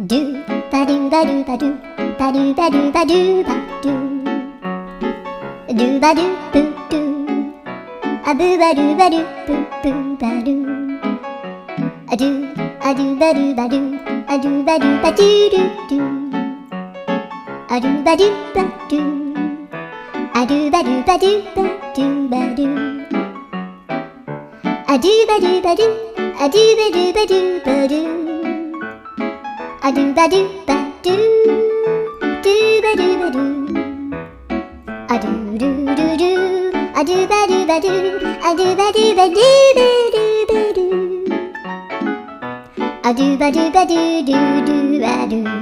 ドゥバドゥバドゥバドゥバドゥバドゥバドゥバドゥドゥバドゥブドゥアブバドゥバドゥブブバドゥアドゥアドゥバドゥバドゥアドゥバドゥバドゥドゥドゥアドゥバドゥバドゥアドゥバドゥバドゥバドゥバドゥアドゥバドゥバドゥアドゥバドゥバドゥバドゥアドゥバドゥバドゥドゥバドゥバドゥアドゥルルルアドゥバドゥバドゥアドゥバドゥバドゥバドゥバドゥアドゥバドゥバドゥドゥドゥバドゥ